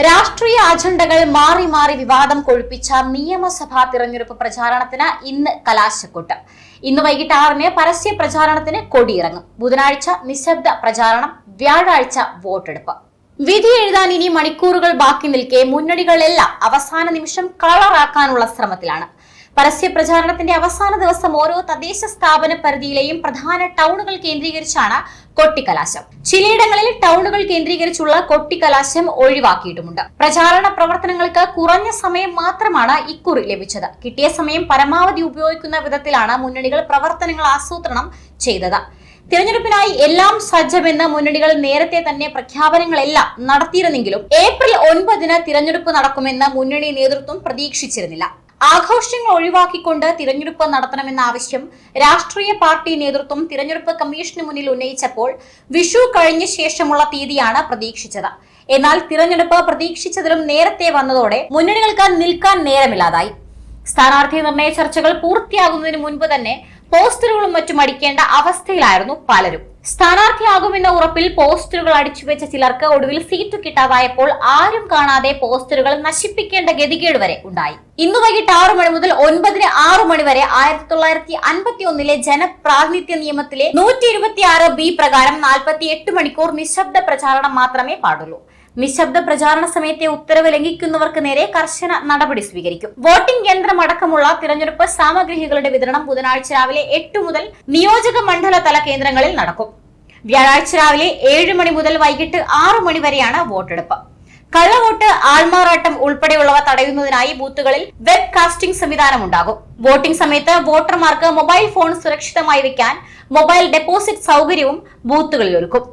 രാഷ്ട്രീയ അജണ്ടകൾ മാറി മാറി വിവാദം കൊഴുപ്പിച്ച നിയമസഭാ തിരഞ്ഞെടുപ്പ് പ്രചാരണത്തിന് ഇന്ന് കലാശക്കൊട്ട്. ഇന്ന് വൈകിട്ട് 6-ന് പരസ്യ പ്രചാരണത്തിന് കൊടിയിറങ്ങും. ബുധനാഴ്ച നിശബ്ദ പ്രചാരണം, വ്യാഴാഴ്ച വോട്ടെടുപ്പ്. വിധി എഴുതാൻ ഇനി മണിക്കൂറുകൾ ബാക്കി നിൽക്കെ മുന്നണികളെല്ലാം അവസാന നിമിഷം കളറാക്കാനുള്ള ശ്രമത്തിലാണ്. പരസ്യ പ്രചാരണത്തിന്റെ അവസാന ദിവസം ഓരോ തദ്ദേശ സ്ഥാപന പരിധിയിലെയും പ്രധാന ടൗണുകൾ കേന്ദ്രീകരിച്ചാണ് കൊട്ടിക്കലാശം. ചിലയിടങ്ങളിൽ ടൗണുകൾ കേന്ദ്രീകരിച്ചുള്ള കൊട്ടിക്കലാശം ഒഴിവാക്കിയിട്ടുമുണ്ട്. പ്രചാരണ പ്രവർത്തനങ്ങൾക്ക് കുറഞ്ഞ സമയം മാത്രമാണ് ഇക്കുറി ലഭിച്ചത്. കിട്ടിയ സമയം പരമാവധി ഉപയോഗിക്കുന്ന വിധത്തിലാണ് മുന്നണികൾ പ്രവർത്തനങ്ങൾ ആസൂത്രണം ചെയ്തത്. തിരഞ്ഞെടുപ്പിനായി എല്ലാം സജ്ജമെന്ന് മുന്നണികൾ നേരത്തെ തന്നെ പ്രഖ്യാപനങ്ങളെല്ലാം നടത്തിയിരുന്നെങ്കിലും ഏപ്രിൽ 9-ന് തിരഞ്ഞെടുപ്പ് നടക്കുമെന്ന് മുന്നണി നേതൃത്വം പ്രതീക്ഷിച്ചിരുന്നില്ല. ആഘോഷങ്ങൾ ഒഴിവാക്കിക്കൊണ്ട് തിരഞ്ഞെടുപ്പ് നടത്തണമെന്ന ആവശ്യം രാഷ്ട്രീയ പാർട്ടി നേതൃത്വം തിരഞ്ഞെടുപ്പ് കമ്മീഷന് മുന്നിൽ ഉന്നയിച്ചപ്പോൾ വിഷു കഴിഞ്ഞ ശേഷമുള്ള തീയതിയാണ് പ്രതീക്ഷിച്ചത്. എന്നാൽ തിരഞ്ഞെടുപ്പ് പ്രതീക്ഷിച്ചതിലും നേരത്തെ വന്നതോടെ മുന്നണികൾക്ക് നിൽക്കാൻ നേരമില്ലാതായി. സ്ഥാനാർത്ഥി നിർണയ ചർച്ചകൾ പൂർത്തിയാകുന്നതിന് മുൻപ് തന്നെ പോസ്റ്ററുകളും മറ്റും അടിക്കേണ്ട അവസ്ഥയിലായിരുന്നു പലരും. സ്ഥാനാർത്ഥിയാകുമെന്ന ഉറപ്പിൽ പോസ്റ്ററുകൾ അടിച്ചുവെച്ച ചിലർക്ക് ഒടുവിൽ സീറ്റ് കിട്ടാതായപ്പോൾ ആരും കാണാതെ പോസ്റ്ററുകൾ നശിപ്പിക്കേണ്ട ഗതികേട് വരെ ഉണ്ടായി. ഇന്ന് വൈകിട്ട് 6 മണി മുതൽ 9-ന് 6 മണി വരെ 1951-ലെ ജനപ്രാതിനിധ്യ നിയമത്തിലെ 126B പ്രകാരം 48 മണിക്കൂർ നിശബ്ദ പ്രചാരണം മാത്രമേ പാടുള്ളൂ. നിശബ്ദ പ്രചാരണ സമയത്തെ ഉത്തരവ് ലംഘിക്കുന്നവർക്ക് നേരെ കർശന നടപടി സ്വീകരിക്കും. വോട്ടിംഗ് യന്ത്രമടക്കമുള്ള തിരഞ്ഞെടുപ്പ് സാമഗ്രികളുടെ വിതരണം ബുധനാഴ്ച രാവിലെ 8 മുതൽ നിയോജക മണ്ഡല തല കേന്ദ്രങ്ങളിൽ നടക്കും. വ്യാഴാഴ്ച രാവിലെ 7 മണി മുതൽ വൈകിട്ട് 6 മണി വരെയാണ് വോട്ടെടുപ്പ്. കള്ളവോട്ട്, ആൾമാറാട്ടം ഉൾപ്പെടെയുള്ളവ തടയുന്നതിനായി ബൂത്തുകളിൽ വെബ് കാസ്റ്റിംഗ് സംവിധാനം ഉണ്ടാകും. വോട്ടിംഗ് സമയത്ത് വോട്ടർമാർക്ക് മൊബൈൽ ഫോൺ സുരക്ഷിതമായി വെക്കാൻ മൊബൈൽ ഡെപ്പോസിറ്റ് സൗകര്യവും ബൂത്തുകളിൽ ഒരുക്കും.